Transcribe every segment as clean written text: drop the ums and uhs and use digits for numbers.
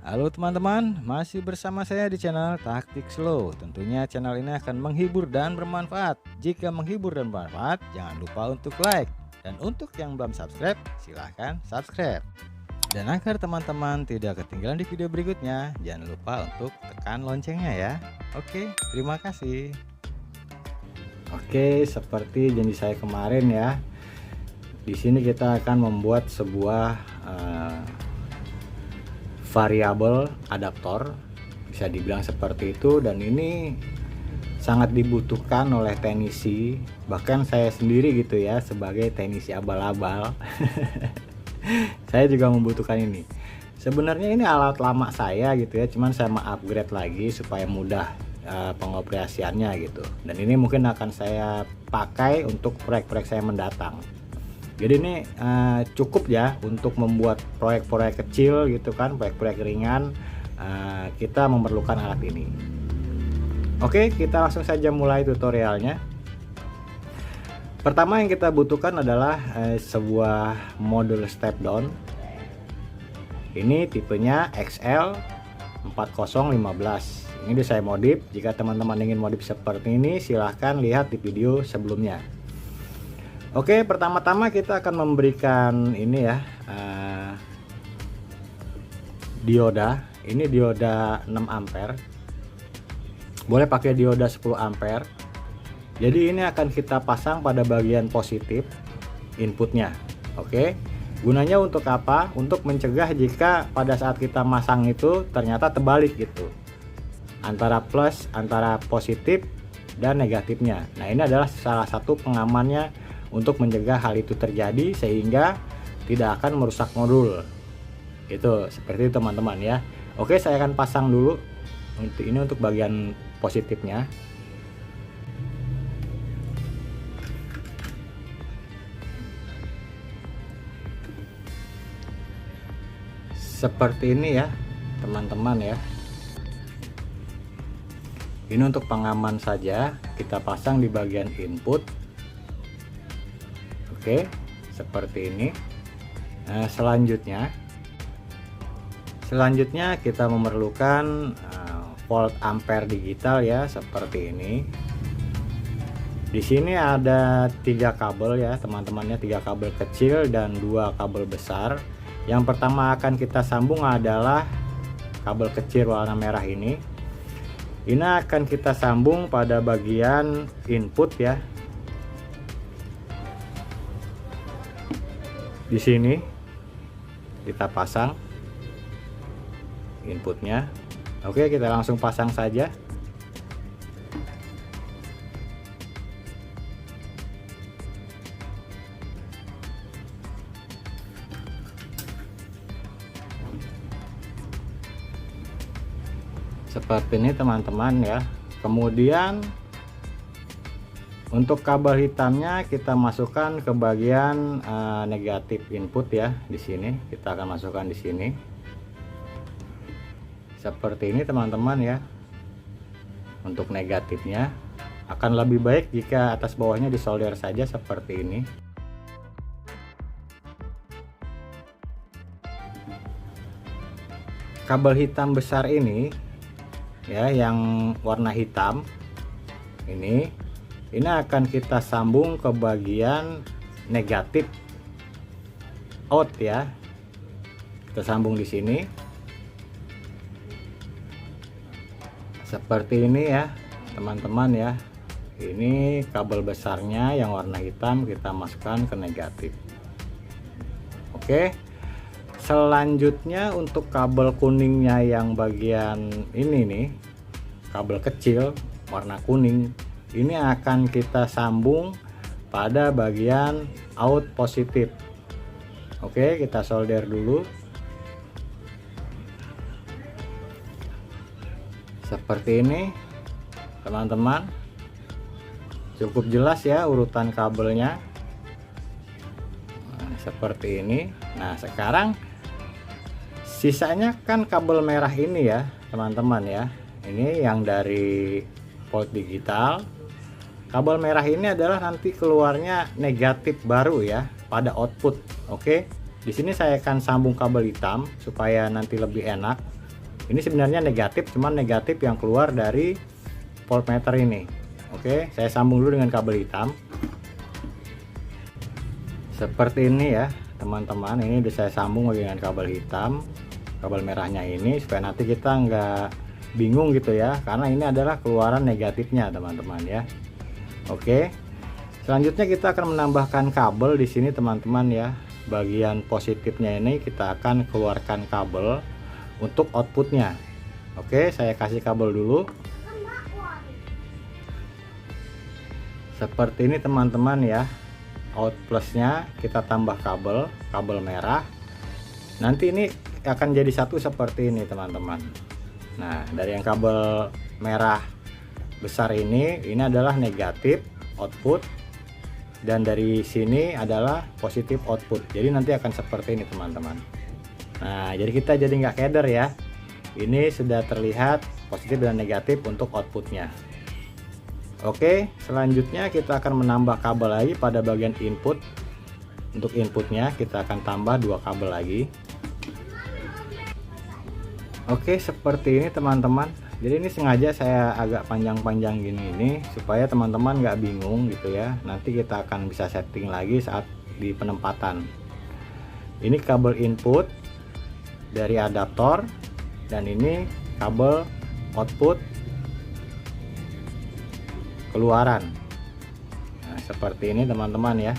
Halo teman-teman, masih bersama saya di channel Taktik Slow. Tentunya channel ini akan menghibur dan bermanfaat. Jika menghibur dan bermanfaat, jangan lupa untuk like. Dan untuk yang belum subscribe, silahkan subscribe. Dan agar teman-teman tidak ketinggalan di video berikutnya, jangan lupa untuk tekan loncengnya ya. Oke, terima kasih. Oke, seperti janji saya kemarin ya. Di sini kita akan membuat sebuah variabel adaptor, bisa dibilang seperti itu, dan ini sangat dibutuhkan oleh teknisi, bahkan saya sendiri gitu ya, sebagai teknisi abal-abal. Saya juga membutuhkan ini. Sebenarnya ini alat lama saya gitu ya, cuman saya upgrade lagi supaya mudah pengoperasiannya gitu, dan ini mungkin akan saya pakai untuk proyek-proyek saya mendatang. Jadi ini cukup ya untuk membuat proyek-proyek kecil gitu kan, proyek-proyek ringan, kita memerlukan alat ini. Oke, kita langsung saja mulai tutorialnya. Pertama yang kita butuhkan adalah sebuah modul step down. Ini tipenya XL4015. Ini udah saya modif. Jika teman-teman ingin modif seperti ini, silahkan lihat di video sebelumnya. Oke, pertama-tama kita akan memberikan ini ya, dioda. Ini dioda 6 ampere. Boleh pakai dioda 10 ampere. Jadi ini akan kita pasang pada bagian positif inputnya. Oke, gunanya untuk apa? Untuk mencegah jika pada saat kita masang itu ternyata terbalik gitu, antara plus, antara positif dan negatifnya. Nah, ini adalah salah satu pengamannya untuk mencegah hal itu terjadi sehingga tidak akan merusak modul. Itu seperti itu teman-teman ya. Oke, saya akan pasang dulu untuk ini, untuk bagian positifnya. Seperti ini ya teman-teman ya. Ini untuk pengaman saja, kita pasang di bagian input. Oke, seperti ini. Nah, selanjutnya kita memerlukan volt ampere digital ya, seperti ini. Di sini ada 3 kabel ya teman-temannya, 3 kabel kecil dan 2 kabel besar. Yang pertama akan kita sambung adalah kabel kecil warna merah ini. Ini akan kita sambung pada bagian input ya. Di sini kita pasang inputnya. Oke, kita langsung pasang saja. Seperti ini teman-teman ya. Kemudian untuk kabel hitamnya kita masukkan ke bagian negatif input ya. Di sini kita akan masukkan di sini. Seperti ini teman-teman ya. Untuk negatifnya akan lebih baik jika atas bawahnya disolder saja seperti ini. Kabel hitam besar ini ya, yang warna hitam ini akan kita sambung ke bagian negatif out ya. Kita sambung di sini seperti ini ya teman-teman ya. Ini kabel besarnya yang warna hitam kita masukkan ke negatif. Oke, selanjutnya untuk kabel kuningnya yang bagian ini nih, kabel kecil warna kuning, ini akan kita sambung pada bagian out positif. Oke, kita solder dulu seperti ini teman-teman. Cukup jelas ya urutan kabelnya. Nah, seperti ini. Nah, sekarang sisanya kan kabel merah ini ya teman-teman ya. Ini yang dari volt digital. Kabel merah ini adalah nanti keluarnya negatif baru ya pada output. Oke, di sini saya akan sambung kabel hitam supaya nanti lebih enak. Ini sebenarnya negatif, cuman negatif yang keluar dari voltmeter ini. Oke, saya sambung dulu dengan kabel hitam. Seperti ini ya teman-teman, ini udah saya sambung dengan kabel hitam, kabel merahnya ini, supaya nanti kita nggak bingung gitu ya, karena ini adalah keluaran negatifnya teman-teman ya. Oke, selanjutnya kita akan menambahkan kabel di sini teman-teman ya. Bagian positifnya ini kita akan keluarkan kabel untuk outputnya. Oke, saya kasih kabel dulu seperti ini teman-teman ya. Out plusnya kita tambah kabel merah, nanti ini akan jadi satu seperti ini teman-teman. Nah, dari yang kabel merah besar ini adalah negatif output, dan dari sini adalah positif output. Jadi nanti akan seperti ini teman-teman. Nah, jadi kita jadi nggak keder ya. Ini sudah terlihat positif dan negatif untuk outputnya. Oke, selanjutnya kita akan menambah kabel lagi pada bagian input. Untuk inputnya kita akan tambah 2 kabel lagi. Oke, seperti ini teman-teman. Jadi ini sengaja saya agak panjang-panjang gini ini supaya teman-teman nggak bingung gitu ya. Nanti kita akan bisa setting lagi saat di penempatan. Ini kabel input dari adaptor, dan ini kabel output keluaran. Nah, seperti ini teman-teman ya.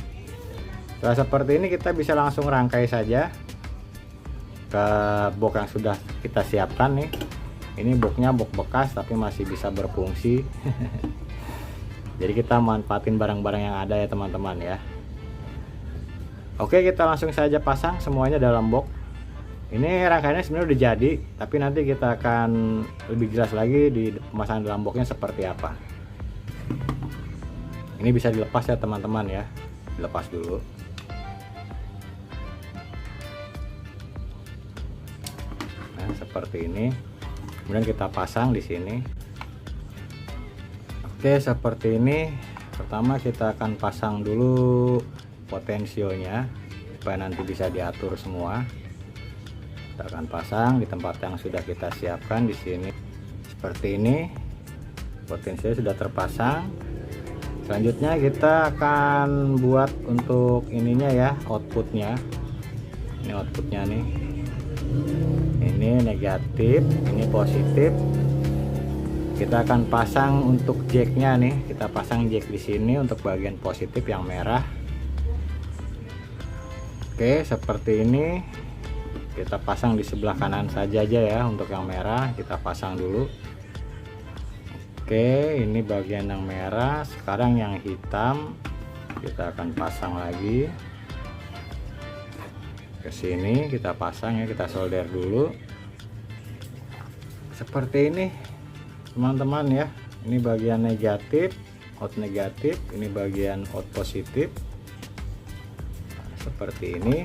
Setelah seperti ini kita bisa langsung rangkai saja ke box yang sudah kita siapkan nih. Ini boxnya box bekas tapi masih bisa berfungsi. Jadi kita manfaatin barang-barang yang ada ya teman-teman ya. Oke, kita langsung saja pasang semuanya dalam box. Ini rangkaiannya sebenarnya udah jadi, tapi nanti kita akan lebih jelas lagi di pemasangan dalam boxnya seperti apa. Ini bisa dilepas ya teman-teman ya. Dilepas dulu. Nah, seperti ini. Kemudian kita pasang di sini. Oke, seperti ini. Pertama kita akan pasang dulu potensionya supaya nanti bisa diatur semua. Kita akan pasang di tempat yang sudah kita siapkan di sini. Seperti ini. Potensinya sudah terpasang. Selanjutnya kita akan buat untuk ininya ya, outputnya. Ini outputnya nih. Ini negatif, ini positif. Kita akan pasang untuk jacknya nih. Kita pasang jack di sini untuk bagian positif yang merah. Oke, seperti ini. Kita pasang di sebelah kanan saja ya untuk yang merah. Kita pasang dulu. Oke, ini bagian yang merah. Sekarang yang hitam kita akan pasang lagi ke sini. Kita pasang ya, kita solder dulu seperti ini teman-teman ya. Ini bagian negatif, out negatif. Ini bagian out positif. Nah, seperti ini.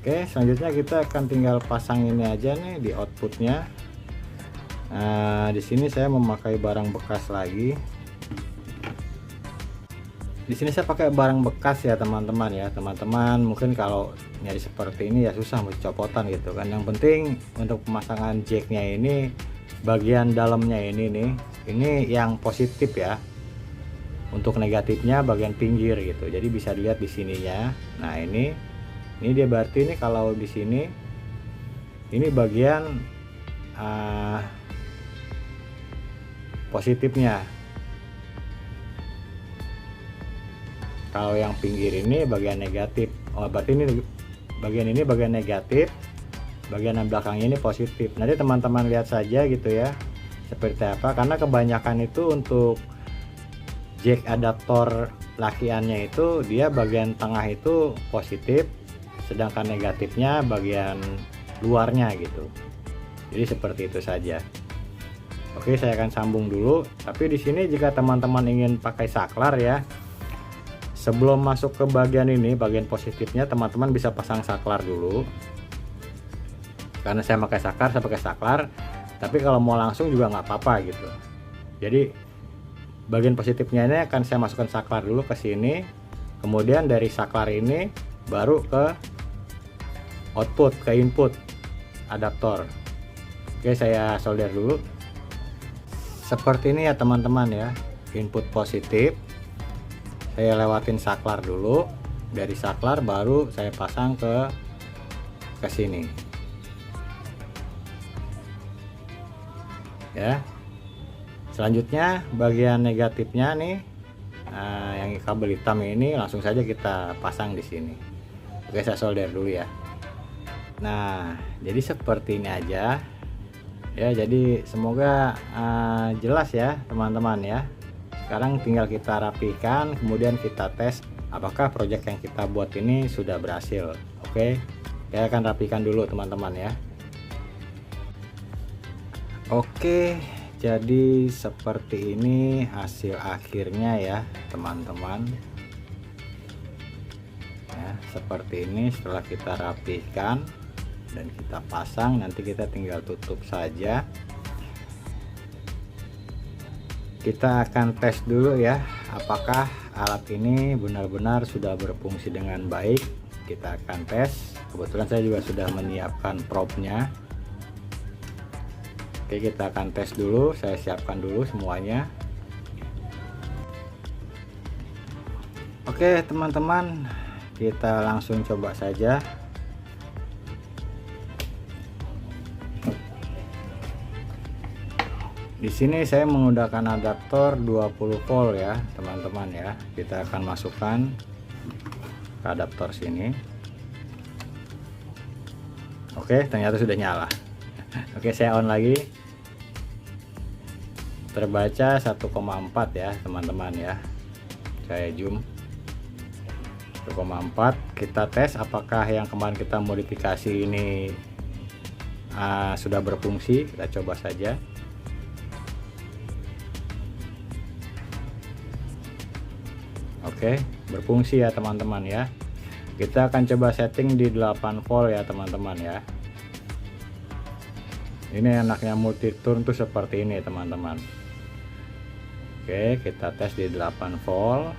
Oke, selanjutnya kita akan tinggal pasang ini aja nih di outputnya. Nah, di sini saya memakai barang bekas lagi. Di sini saya pakai barang bekas ya teman-teman ya. Teman-teman mungkin kalau nyari seperti ini ya susah, mesti copotan gitu kan. Yang penting untuk pemasangan jacknya ini bagian dalamnya ini nih, ini yang positif ya. Untuk negatifnya bagian pinggir gitu. Jadi bisa dilihat di sininya. Nah, ini dia berarti ini kalau di sini ini bagian positifnya. Kalau yang pinggir ini bagian negatif. Oh, berarti ini bagian negatif, bagian yang belakangnya ini positif. Nanti teman-teman lihat saja gitu ya seperti apa, karena kebanyakan itu untuk jack adaptor lakiannya itu dia bagian tengah itu positif, sedangkan negatifnya bagian luarnya gitu. Jadi seperti itu saja. Oke, saya akan sambung dulu. Tapi di sini jika teman-teman ingin pakai saklar ya, sebelum masuk ke bagian ini, bagian positifnya, teman-teman bisa pasang saklar dulu. Karena saya pakai saklar. Tapi kalau mau langsung juga nggak apa-apa gitu. Jadi bagian positifnya ini akan saya masukkan saklar dulu ke sini. Kemudian dari saklar ini baru ke output, ke input adaptor. Oke, saya solder dulu. Seperti ini ya teman-teman ya, input positif. Saya lewatin saklar dulu. Dari saklar baru saya pasang ke sini. Ya. Selanjutnya bagian negatifnya nih, yang kabel hitam ini langsung saja kita pasang di sini. Oke, saya solder dulu ya. Nah, jadi seperti ini aja. Ya, jadi semoga jelas ya teman-teman ya. Sekarang tinggal kita rapikan, kemudian kita tes apakah project yang kita buat ini sudah berhasil. Oke, saya akan rapikan dulu teman-teman ya. Oke, jadi seperti ini hasil akhirnya ya teman-teman ya. Seperti ini setelah kita rapikan dan kita pasang, nanti kita tinggal tutup saja. Kita akan tes dulu ya, apakah alat ini benar-benar sudah berfungsi dengan baik. Kita akan tes. Kebetulan saya juga sudah menyiapkan probe-nya. Oke, kita akan tes dulu. Saya siapkan dulu semuanya. Oke teman-teman, kita langsung coba saja. Di sini saya menggunakan adaptor 20 volt ya teman-teman ya. Kita akan masukkan ke adaptor sini. Oke, ternyata sudah nyala. Oke, saya on lagi. Terbaca 1,4 ya teman-teman ya. Saya zoom 1,4. Kita tes apakah yang kemarin kita modifikasi ini sudah berfungsi. Kita coba saja. Oke, berfungsi ya teman-teman ya. Kita akan coba setting di 8 volt ya teman-teman ya. Ini enaknya multiturn tuh seperti ini teman-teman. Oke, kita tes di 8 volt.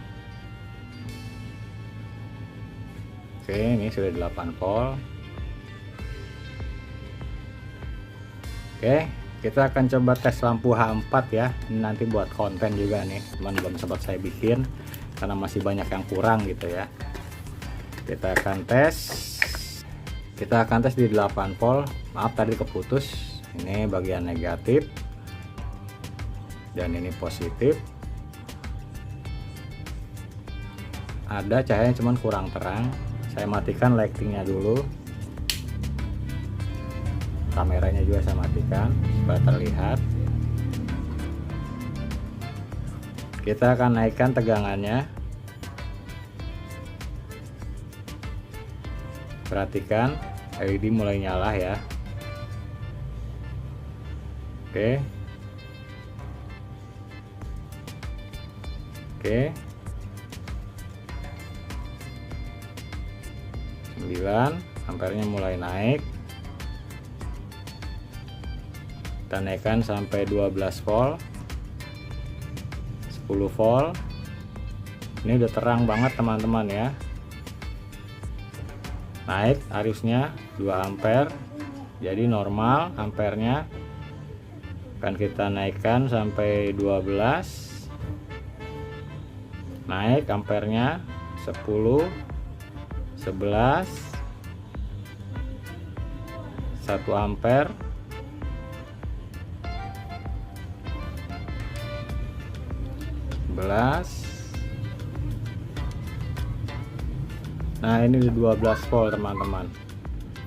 Oke, ini sudah 8 volt. Oke, kita akan coba tes lampu H4 ya. Ini nanti buat konten juga nih, teman, belum sempat saya bikin karena masih banyak yang kurang gitu ya. Kita akan tes di 8 volt. Maaf tadi keputus. Ini bagian negatif dan ini positif. Ada cahayanya cuman kurang terang. Saya matikan lightingnya dulu. Kameranya juga saya matikan supaya terlihat. Kita akan naikkan tegangannya. Perhatikan LED mulai nyala ya. Oke. Oke. 9 ampernya mulai naik. Kita naikkan sampai 12 volt. 10 volt. Ini udah terang banget teman-teman ya. Naik arusnya 2 ampere. Jadi normal ampernya akan kita naikkan sampai 12. Naik ampernya 10, 11, 1 ampere. Nah, ini di 12 volt teman-teman.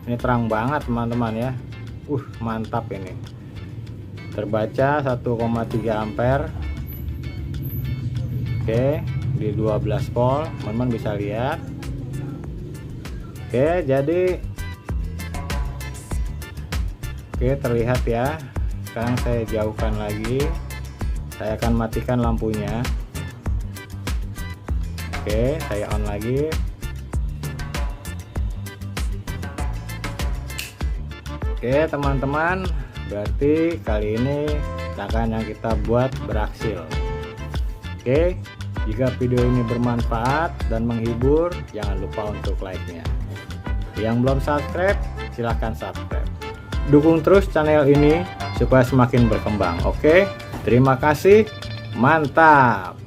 Ini terang banget teman-teman ya. Mantap ini. Terbaca 1,3 ampere. Oke, di 12 volt teman-teman bisa lihat. Oke, jadi terlihat ya. Sekarang saya jauhkan lagi. Saya akan matikan lampunya. Oke, saya on lagi. Oke teman-teman, berarti kali ini rangkaian yang kita buat berhasil. Oke, jika video ini bermanfaat dan menghibur, jangan lupa untuk like-nya. Yang belum subscribe, silahkan subscribe. dukung terus channel ini supaya semakin berkembang. Oke, terima kasih, mantap.